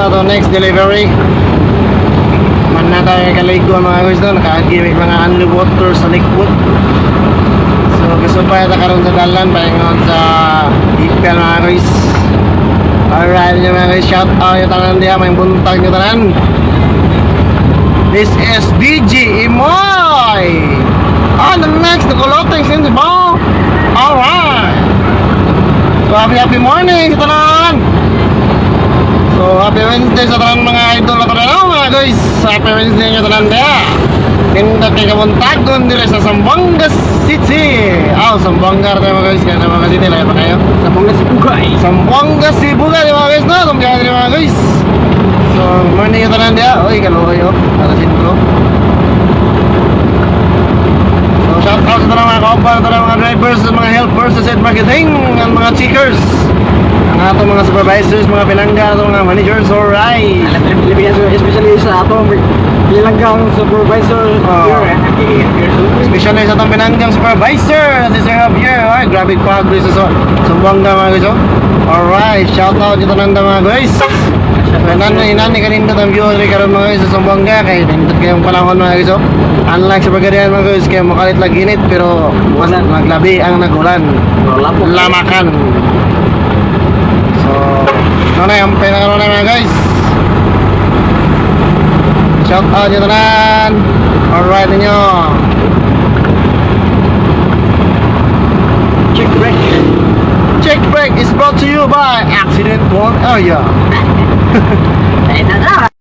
na to next delivery. Man na tayo kaligo mga guys no, nakagimik mga only water sa liquid. So gusto pa yata karoon sa dalan, pahingon sa ipel mga guys. Alright nyo mga guys, shout out yung tanan diya, may buntag nyo tanan. This is DJ Imoy. The next, the Kuloteng Cindy Ball. Alright. So happy morning sa tanan. So happy Wednesday sa tanan mga idol na tanan mga guys. Happy Wednesday nyo tanan diya. Tindak kay kamuntagon dire sa Zamboanga City. Zamboanga tayo mga guys, kaya Zamboanga City layo pa kayo. Zamboanga Sibugay. Zamboanga Sibugay mga guys no, tumbiyahan dire mga guys. So morning yung tanan diya. Oy, kaluhay oh, alasin ko. So shout out sa tanan mga kauban, sa mga drivers, sa mga helpers, sa set marketing, ang mga checkers, ang atong mga supervisors, mga pinangga, atong mga managers, alright. Especially sa atong bilanggang supervisor. Especially sa atong pinanggang supervisor, si Sir Javier. Alright, grabe progress sa Zamboanga mga guys oh. Alright, shout out dito nanda mga guys. Inani kanindot ang view rin karon mga guys sa Zamboanga, kaya nindot kayong panahon mga guys oh. Unlike sa Pagadian mga guys, kaya makalit lang init pero mas maglabi ang nagulan. Lamakan. So, ano na yung pinakaroon na mga guys. Shout out nyo tanan. Alright ninyo. Check break. Check break is brought to you by Accident One Area. Ayun na.